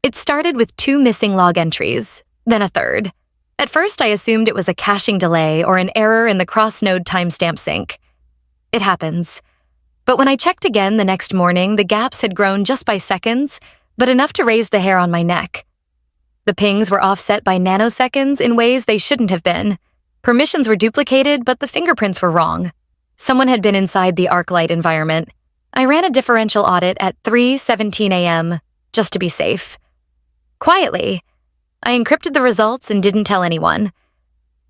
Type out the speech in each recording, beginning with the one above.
It started with 2 missing log entries, then a third. At first, I assumed it was a caching delay or an error in the cross-node timestamp sync. It happens. But when I checked again the next morning, the gaps had grown just by seconds, but enough to raise the hair on my neck. The pings were offset by nanoseconds in ways they shouldn't have been. Permissions were duplicated, but the fingerprints were wrong. Someone had been inside the ArcLight environment. I ran a differential audit at 3:17 a.m., just to be safe. Quietly, I encrypted the results and didn't tell anyone.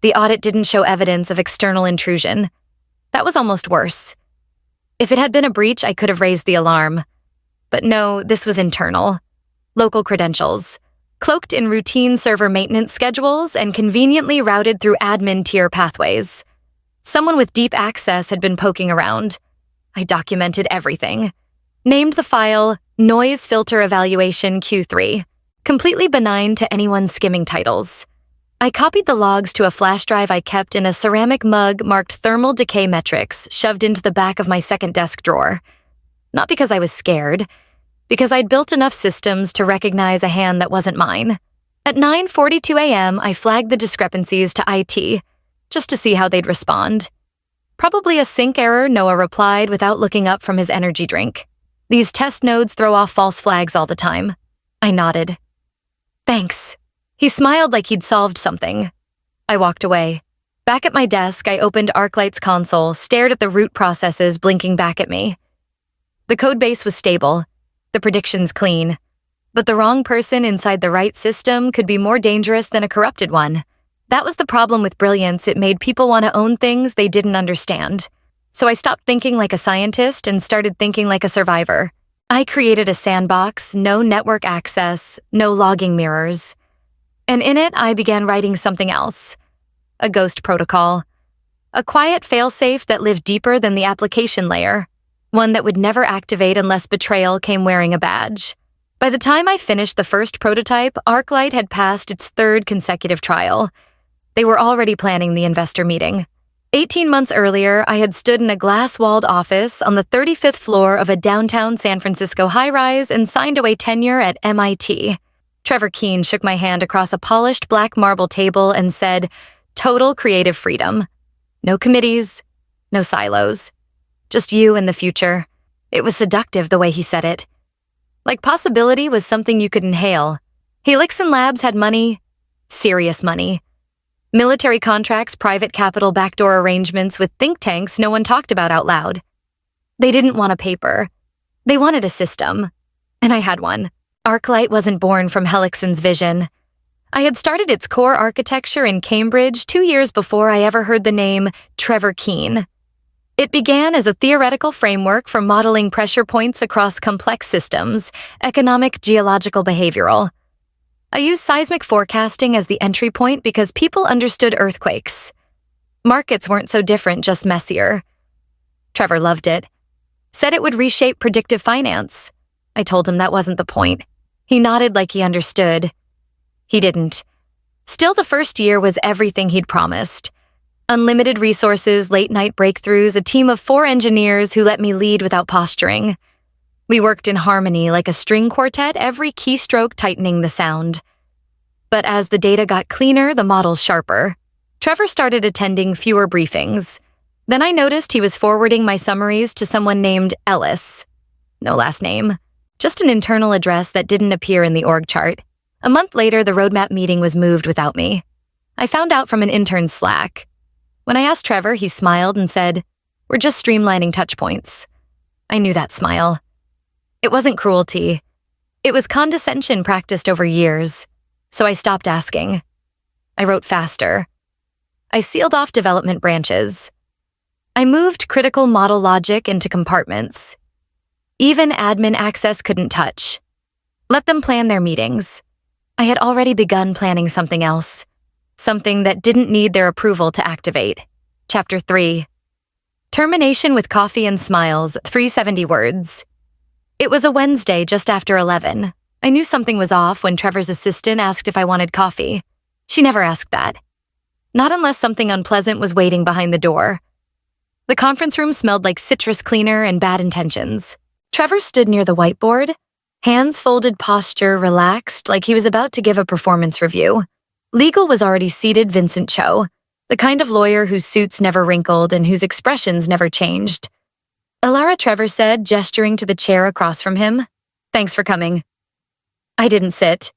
The audit didn't show evidence of external intrusion. That was almost worse. If it had been a breach, I could have raised the alarm. But no, this was internal. Local credentials, cloaked in routine server maintenance schedules and conveniently routed through admin tier pathways. Someone with deep access had been poking around. I documented everything. Named the file Noise Filter Evaluation Q3, completely benign to anyone skimming titles. I copied the logs to a flash drive I kept in a ceramic mug marked Thermal Decay Metrics, shoved into the back of my second desk drawer. Not because I was scared, because I'd built enough systems to recognize a hand that wasn't mine. At 9:42 a.m., I flagged the discrepancies to IT, just to see how they'd respond. Probably a sync error, Noah replied without looking up from his energy drink. These test nodes throw off false flags all the time. I nodded. Thanks. He smiled like he'd solved something. I walked away. Back at my desk, I opened ArcLight's console, stared at the root processes blinking back at me. The codebase was stable, the predictions clean, but the wrong person inside the right system could be more dangerous than a corrupted one. That was the problem with brilliance. It made people want to own things they didn't understand. So I stopped thinking like a scientist and started thinking like a survivor. I created a sandbox, no network access, no logging mirrors. And in it, I began writing something else. A ghost protocol. A quiet failsafe that lived deeper than the application layer. One that would never activate unless betrayal came wearing a badge. By the time I finished the first prototype, ArcLight had passed its 3rd consecutive trial. They were already planning the investor meeting. 18 months earlier, I had stood in a glass-walled office on the 35th floor of a downtown San Francisco high-rise and signed away tenure at MIT. Trevor Keane shook my hand across a polished black marble table and said, "Total creative freedom. No committees, no silos. Just you and the future." It was seductive the way he said it. Like possibility was something you could inhale. Helixon Labs had money, serious money. Military contracts, private capital backdoor arrangements with think tanks no one talked about out loud. They didn't want a paper. They wanted a system. And I had one. ArcLight wasn't born from Helixon's vision. I had started its core architecture in Cambridge 2 years before I ever heard the name Trevor Keane. It began as a theoretical framework for modeling pressure points across complex systems, economic, geological, behavioral. I used seismic forecasting as the entry point because people understood earthquakes. Markets weren't so different, just messier. Trevor loved it. Said it would reshape predictive finance. I told him that wasn't the point. He nodded like he understood. He didn't. Still, the first year was everything he'd promised. Unlimited resources, late-night breakthroughs, a team of 4 engineers who let me lead without posturing. We worked in harmony like a string quartet, every keystroke tightening the sound. But as the data got cleaner, the models sharper. Trevor started attending fewer briefings. Then I noticed he was forwarding my summaries to someone named Ellis. No last name. Just an internal address that didn't appear in the org chart. A month later, the roadmap meeting was moved without me. I found out from an intern's Slack. When I asked Trevor, he smiled and said, "We're just streamlining touchpoints." I knew that smile. It wasn't cruelty. It was condescension practiced over years. So I stopped asking. I wrote faster. I sealed off development branches. I moved critical model logic into compartments. Even admin access couldn't touch. Let them plan their meetings. I had already begun planning something else. Something that didn't need their approval to activate. Chapter 3. Termination with coffee and smiles, 370 words. It was a Wednesday just after 11. I knew something was off when Trevor's assistant asked if I wanted coffee. She never asked that. Not unless something unpleasant was waiting behind the door. The conference room smelled like citrus cleaner and bad intentions. Trevor stood near the whiteboard, Hands folded, posture relaxed, like he was about to give a performance review. Legal was already seated Vincent Cho, the kind of lawyer whose suits never wrinkled and whose expressions never changed. Alara, Trevor said, gesturing to the chair across from him. "Thanks for coming." I didn't sit.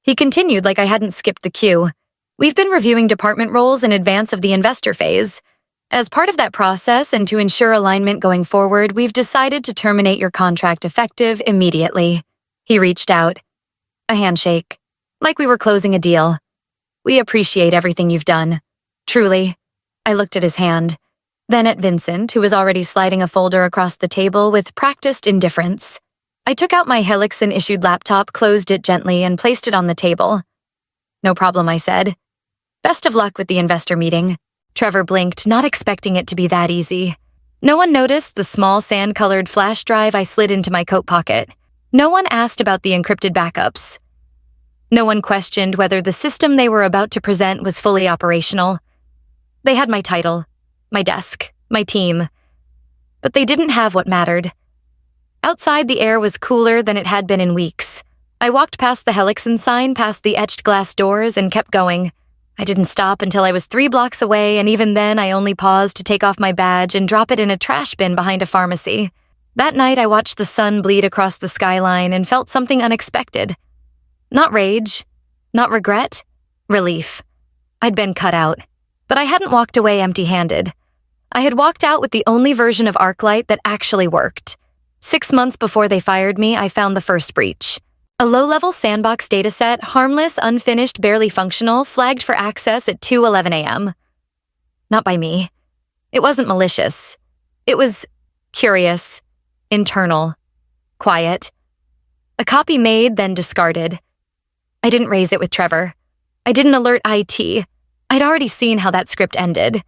He continued like I hadn't skipped the cue. "We've been reviewing department roles in advance of the investor phase. As part of that process and to ensure alignment going forward, we've decided to terminate your contract effective immediately." He reached out. A handshake. Like we were closing a deal. "We appreciate everything you've done. Truly." I looked at his hand. Then at Vincent, who was already sliding a folder across the table with practiced indifference. I took out my Helixon-issued laptop, closed it gently, and placed it on the table. "No problem," I said. "Best of luck with the investor meeting." Trevor blinked, not expecting it to be that easy. No one noticed the small sand-colored flash drive I slid into my coat pocket. No one asked about the encrypted backups. No one questioned whether the system they were about to present was fully operational. They had my title, my desk, my team. But they didn't have what mattered. Outside, the air was cooler than it had been in weeks. I walked past the Helixon sign, past the etched glass doors, and kept going. I didn't stop until I was 3 blocks away, and even then I only paused to take off my badge and drop it in a trash bin behind a pharmacy. That night I watched the sun bleed across the skyline and felt something unexpected. Not rage, not regret, relief. I'd been cut out, but I hadn't walked away empty-handed. I had walked out with the only version of ArcLight that actually worked. 6 months before they fired me, I found the first breach. A low-level sandbox dataset, harmless, unfinished, barely functional, flagged for access at 2:11 a.m. Not by me. It wasn't malicious. It was curious, internal, quiet. A copy made, then discarded. I didn't raise it with Trevor. I didn't alert IT. I'd already seen how that script ended.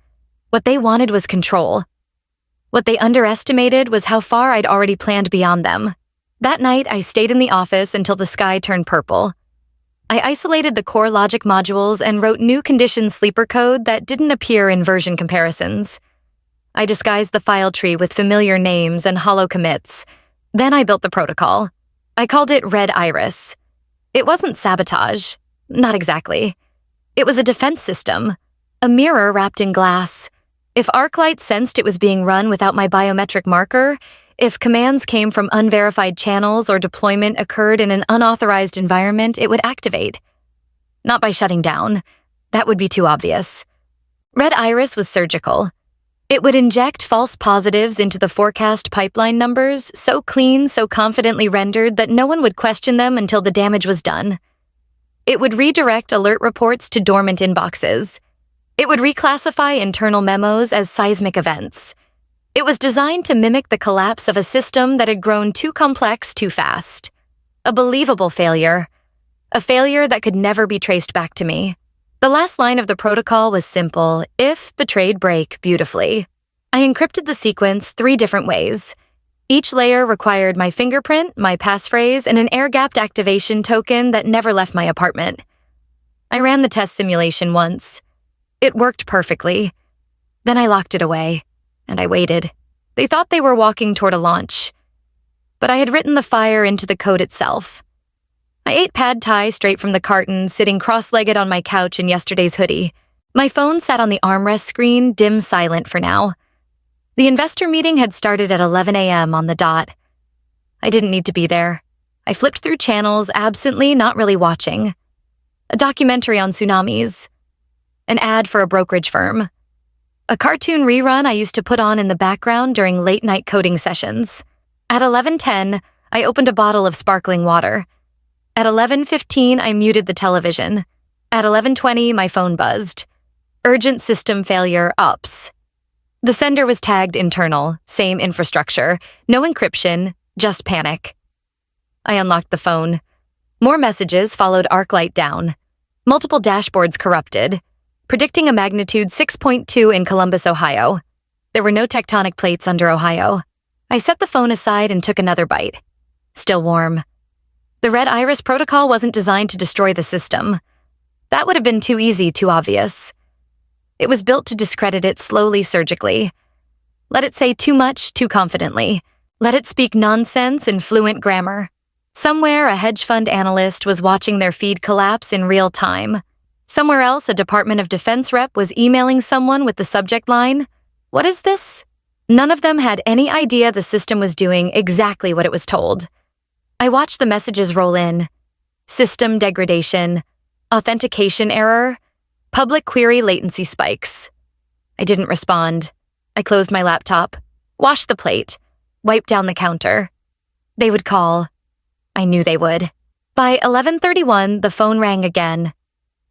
What they wanted was control. What they underestimated was how far I'd already planned beyond them. That night, I stayed in the office until the sky turned purple. I isolated the core logic modules and wrote new condition sleeper code that didn't appear in version comparisons. I disguised the file tree with familiar names and hollow commits. Then I built the protocol. I called it Red Iris. It wasn't sabotage. Not exactly. It was a defense system. A mirror wrapped in glass. If ArcLight sensed it was being run without my biometric marker, if commands came from unverified channels or deployment occurred in an unauthorized environment, it would activate. Not by shutting down. That would be too obvious. Red Iris was surgical. It would inject false positives into the forecast pipeline numbers, so clean, so confidently rendered that no one would question them until the damage was done. It would redirect alert reports to dormant inboxes. It would reclassify internal memos as seismic events. It was designed to mimic the collapse of a system that had grown too complex too fast. A believable failure. A failure that could never be traced back to me. The last line of the protocol was simple: if betrayed, break beautifully. I encrypted the sequence 3 different ways. Each layer required my fingerprint, my passphrase, and an air-gapped activation token that never left my apartment. I ran the test simulation once. It worked perfectly. Then I locked it away. And I waited. They thought they were walking toward a launch. But I had written the fire into the code itself. I ate pad thai straight from the carton, sitting cross-legged on my couch in yesterday's hoodie. My phone sat on the armrest screen, dim silent for now. The investor meeting had started at 11 a.m. on the dot. I didn't need to be there. I flipped through channels, absently, not really watching. A documentary on tsunamis. An ad for a brokerage firm. A cartoon rerun I used to put on in the background during late-night coding sessions. At 11:10, I opened a bottle of sparkling water. At 11:15, I muted the television. At 11:20, my phone buzzed. Urgent system failure, UPS. The sender was tagged internal, same infrastructure, no encryption, just panic. I unlocked the phone. More messages followed ArcLight down. Multiple dashboards corrupted. Predicting a magnitude 6.2 in Columbus, Ohio. There were no tectonic plates under Ohio. I set the phone aside and took another bite. Still warm. The Red Iris protocol wasn't designed to destroy the system. That would have been too easy, too obvious. It was built to discredit it slowly, surgically. Let it say too much, too confidently. Let it speak nonsense in fluent grammar. Somewhere, a hedge fund analyst was watching their feed collapse in real time. Somewhere else, a Department of Defense rep was emailing someone with the subject line, "What is this?" None of them had any idea the system was doing exactly what it was told. I watched the messages roll in. System degradation, authentication error, public query latency spikes. I didn't respond. I closed my laptop, washed the plate, wiped down the counter. They would call. I knew they would. By 11:31, the phone rang again.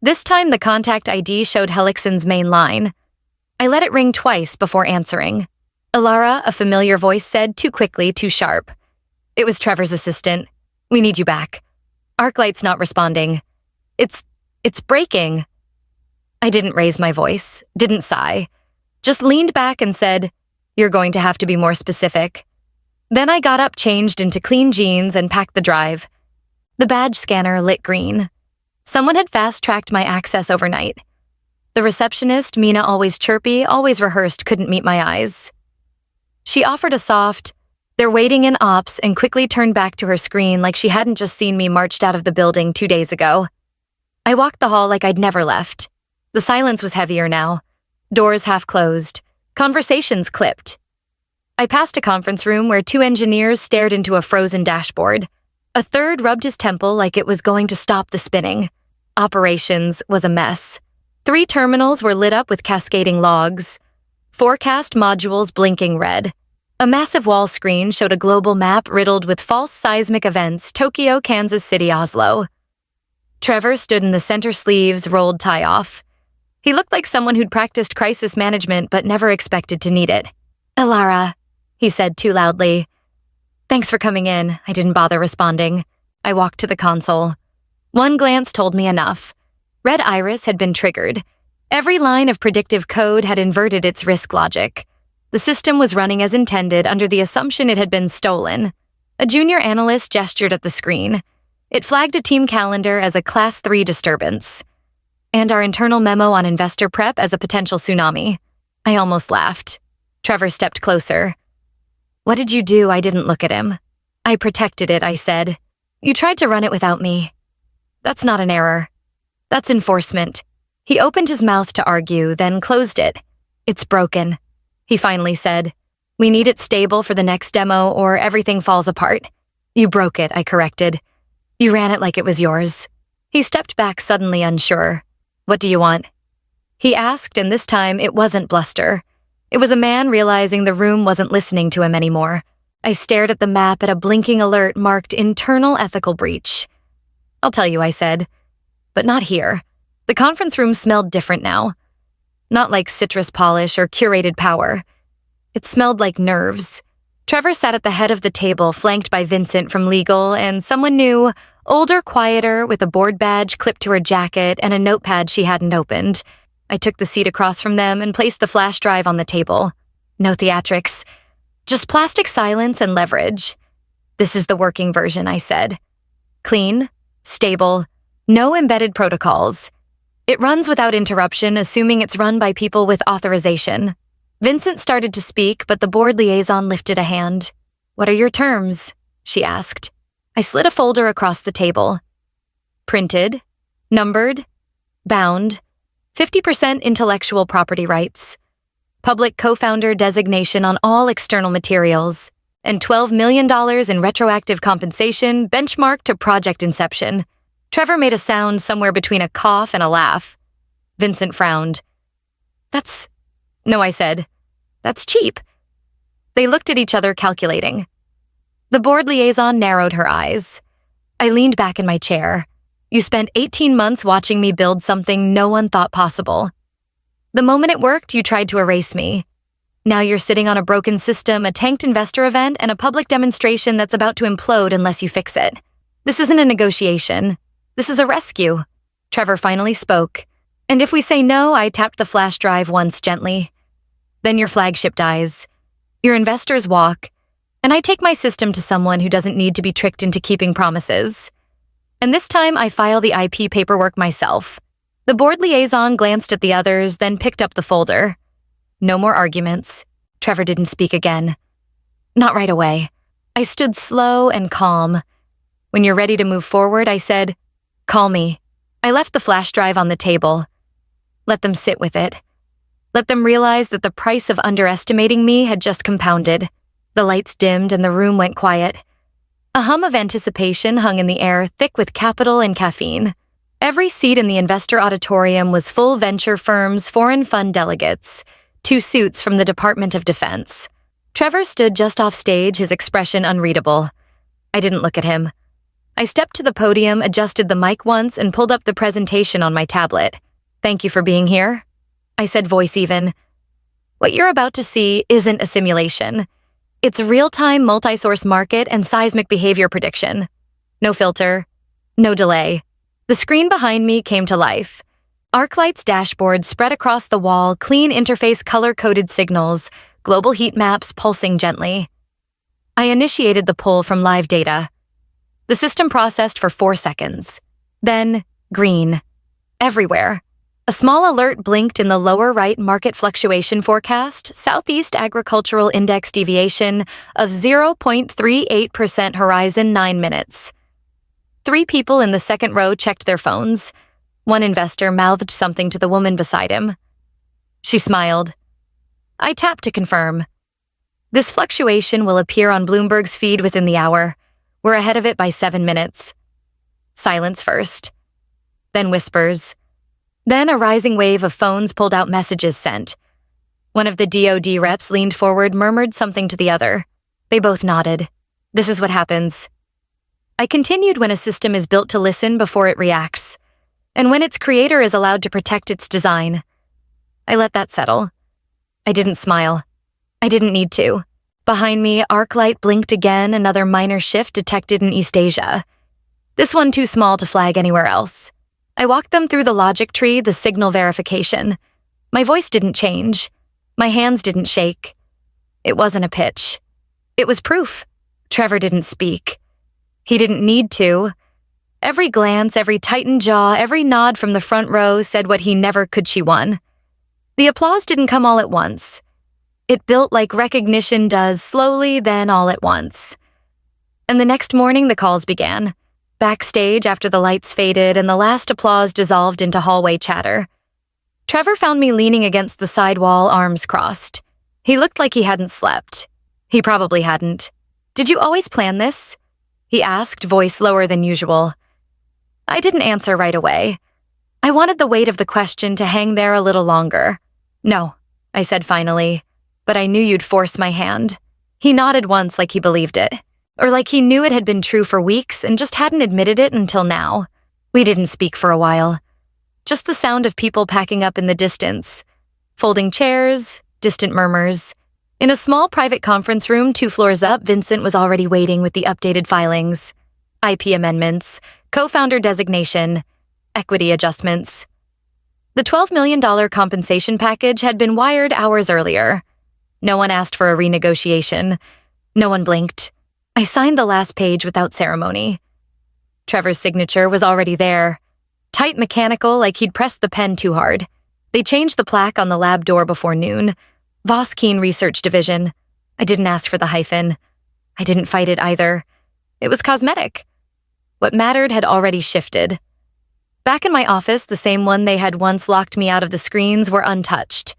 This time, the contact ID showed Helixson's main line. I let it ring twice before answering. Alara, a familiar voice said, too quickly, too sharp. It was Trevor's assistant. "We need you back." Arclight's not responding. It's breaking." I didn't raise my voice, didn't sigh, just leaned back and said, "You're going to have to be more specific." Then I got up, changed into clean jeans, and packed the drive. The badge scanner lit green. Someone had fast-tracked my access overnight. The receptionist, Mina always chirpy, always rehearsed, couldn't meet my eyes. She offered a soft, "They're waiting in ops," and quickly turned back to her screen like she hadn't just seen me marched out of the building 2 days ago. I walked the hall like I'd never left. The silence was heavier now. Doors half closed. Conversations clipped. I passed a conference room where 2 engineers stared into a frozen dashboard. A third rubbed his temple like it was going to stop the spinning. Operations was a mess. 3 terminals were lit up with cascading logs. Forecast modules blinking red. A massive wall screen showed a global map riddled with false seismic events: Tokyo, Kansas City, Oslo. Trevor stood in the center sleeves, rolled tie off. He looked like someone who'd practiced crisis management but never expected to need it. "Alara," he said too loudly. "Thanks for coming in." I didn't bother responding. I walked to the console. One glance told me enough. Red Iris had been triggered. Every line of predictive code had inverted its risk logic. The system was running as intended under the assumption it had been stolen. A junior analyst gestured at the screen. It flagged a team calendar as a Class 3 disturbance, and our internal memo on investor prep as a potential tsunami. I almost laughed. Trevor stepped closer. "What did you do?" I didn't look at him. "I protected it," I said. "You tried to run it without me." "That's not an error. That's enforcement." He opened his mouth to argue, then closed it. "It's broken," he finally said. "We need it stable for the next demo or everything falls apart." "You broke it," I corrected. "You ran it like it was yours." He stepped back, suddenly unsure. "What do you want?" he asked, and this time it wasn't bluster. It was a man realizing the room wasn't listening to him anymore. I stared at the map at a blinking alert marked internal ethical breach. "I'll tell you," I said. "But not here." The conference room smelled different now. Not like citrus polish or curated power. It smelled like nerves. Trevor sat at the head of the table, flanked by Vincent from legal and someone new, older, quieter, with a board badge clipped to her jacket and a notepad she hadn't opened. I took the seat across from them and placed the flash drive on the table. No theatrics. Just plastic silence and leverage. "This is the working version," I said. "Clean, stable, no embedded protocols. It runs without interruption, assuming it's run by people with authorization." Vincent started to speak, but the board liaison lifted a hand. "What are your terms?" she asked. I slid a folder across the table. Printed, numbered, bound, 50% intellectual property rights, public co-founder designation on all external materials, and $12 million in retroactive compensation benchmarked to project inception. Trevor made a sound somewhere between a cough and a laugh. Vincent frowned. No, I said. "That's cheap." They looked at each other, calculating. The board liaison narrowed her eyes. I leaned back in my chair. "You spent 18 months watching me build something no one thought possible. The moment it worked, you tried to erase me. Now you're sitting on a broken system, a tanked investor event, and a public demonstration that's about to implode unless you fix it. This isn't a negotiation. This is a rescue." Trevor finally spoke. "And if we say no," I tapped the flash drive once gently. "Then your flagship dies. Your investors walk. And I take my system to someone who doesn't need to be tricked into keeping promises. And this time I file the IP paperwork myself." The board liaison glanced at the others, then picked up the folder. No more arguments. Trevor didn't speak again. Not right away. I stood slow and calm. When you're ready to move forward, I said, call me. I left the flash drive on the table. Let them sit with it. Let them realize that the price of underestimating me had just compounded. The lights dimmed and the room went quiet. A hum of anticipation hung in the air, thick with capital and caffeine. Every seat in the investor auditorium was full venture firms, foreign fund delegates, 2 suits from the Department of Defense. Trevor stood just off stage, his expression unreadable. I didn't look at him. I stepped to the podium, adjusted the mic once, and pulled up the presentation on my tablet. Thank you for being here, I said, voice even. What you're about to see isn't a simulation. It's real-time multi-source market and seismic behavior prediction. No filter, no delay. The screen behind me came to life. ArcLight's dashboard spread across the wall, clean interface color-coded signals, global heat maps pulsing gently. I initiated the pull from live data. The system processed for 4 seconds. Then, green. Everywhere. A small alert blinked in the lower right market fluctuation forecast, Southeast Agricultural Index deviation of 0.38% horizon 9 minutes. 3 people in the second row checked their phones. One investor mouthed something to the woman beside him. She smiled. I tapped to confirm. This fluctuation will appear on Bloomberg's feed within the hour. We're ahead of it by 7 minutes. Silence first. Then whispers. Then a rising wave of phones pulled out messages sent. One of the DoD reps leaned forward, murmured something to the other. They both nodded. This is what happens. I continued when a system is built to listen before it reacts, and when its creator is allowed to protect its design. I let that settle. I didn't smile. I didn't need to. Behind me, ArcLight blinked again, another minor shift detected in East Asia. This one too small to flag anywhere else. I walked them through the logic tree, the signal verification. My voice didn't change. My hands didn't shake. It wasn't a pitch. It was proof. Trevor didn't speak. He didn't need to. Every glance, every tightened jaw, every nod from the front row said what he never could she won. The applause didn't come all at once. It built like recognition does, slowly, then all at once. And the next morning, the calls began. Backstage, after the lights faded and the last applause dissolved into hallway chatter. Trevor found me leaning against the side wall, arms crossed. He looked like he hadn't slept. He probably hadn't. Did you always plan this? He asked, voice lower than usual. I didn't answer right away. I wanted the weight of the question to hang there a little longer. No, I said finally, but I knew you'd force my hand. He nodded once like he believed it. Or like he knew it had been true for weeks and just hadn't admitted it until now. We didn't speak for a while. Just the sound of people packing up in the distance. Folding chairs, distant murmurs. In a small private conference room 2 floors up, Vincent was already waiting with the updated filings. IP amendments, co-founder designation, equity adjustments. The $12 million compensation package had been wired hours earlier. No one asked for a renegotiation. No one blinked. I signed the last page without ceremony. Trevor's signature was already there. Tight, mechanical, like he'd pressed the pen too hard. They changed the plaque on the lab door before noon. Voskeen Research Division. I didn't ask for the hyphen. I didn't fight it either. It was cosmetic. What mattered had already shifted. Back in my office, the same one they had once locked me out of the screens, were untouched.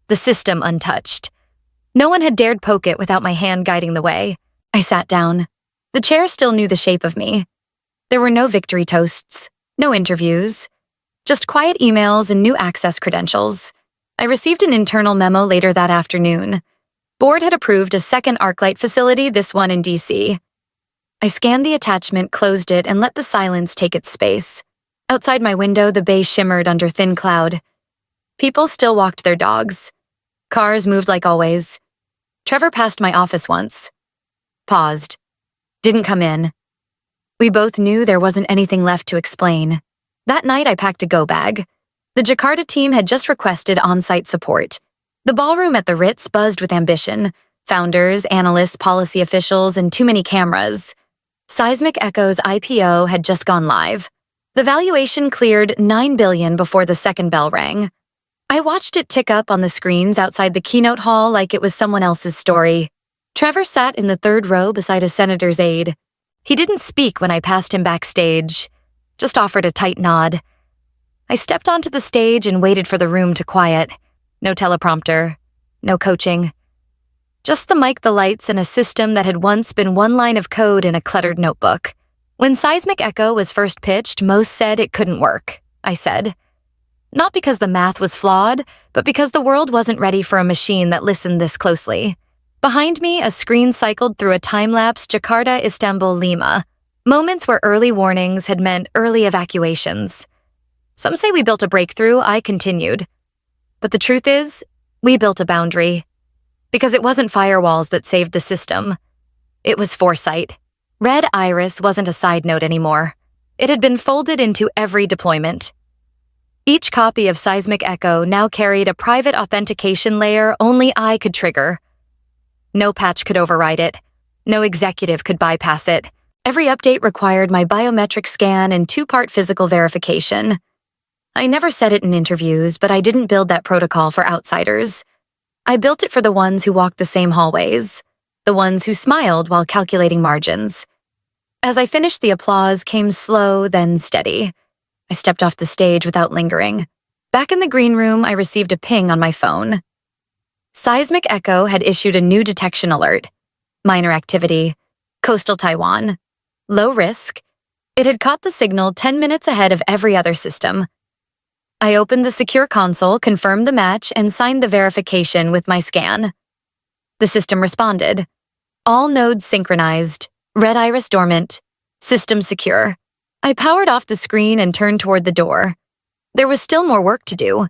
The system untouched. No one had dared poke it without my hand guiding the way. I sat down. The chair still knew the shape of me. There were no victory toasts, no interviews, just quiet emails and new access credentials. I received an internal memo later that afternoon. Board had approved a second ArcLight facility, this one in DC. I scanned the attachment, closed it, and let the silence take its space. Outside my window, the bay shimmered under thin cloud. People still walked their dogs. Cars moved like always. Trevor passed my office once. Paused. Didn't come in. We both knew there wasn't anything left to explain. That night, I packed a go bag. The Jakarta team had just requested on-site support. The ballroom at the Ritz buzzed with ambition. Founders, analysts, policy officials, and too many cameras. Seismic Echo's IPO had just gone live. The valuation cleared $9 billion before the second bell rang. I watched it tick up on the screens outside the keynote hall like it was someone else's story. Trevor sat in the third row beside a senator's aide. He didn't speak when I passed him backstage, just offered a tight nod. I stepped onto the stage and waited for the room to quiet. No teleprompter, no coaching. Just the mic, the lights, and a system that had once been one line of code in a cluttered notebook. When Seismic Echo was first pitched, most said it couldn't work, I said. Not because the math was flawed, but because the world wasn't ready for a machine that listened this closely. Behind me, a screen cycled through a time-lapse Jakarta, Istanbul, Lima. Moments where early warnings had meant early evacuations. Some say we built a breakthrough, I continued. But the truth is, we built a boundary. Because it wasn't firewalls that saved the system. It was foresight. Red Iris wasn't a side note anymore. It had been folded into every deployment. Each copy of Seismic Echo now carried a private authentication layer only I could trigger. No patch could override it. No executive could bypass it. Every update required my biometric scan and two-part physical verification. I never said it in interviews, but I didn't build that protocol for outsiders. I built it for the ones who walked the same hallways, the ones who smiled while calculating margins. As I finished, the applause came slow, then steady. I stepped off the stage without lingering. Back in the green room, I received a ping on my phone. Seismic Echo had issued a new detection alert. Minor activity. Coastal Taiwan. Low risk. It had caught the signal 10 minutes ahead of every other system. I opened the secure console, confirmed the match, and signed the verification with my scan. The system responded. All nodes synchronized. Red Iris dormant. System secure. I powered off the screen and turned toward the door. There was still more work to do.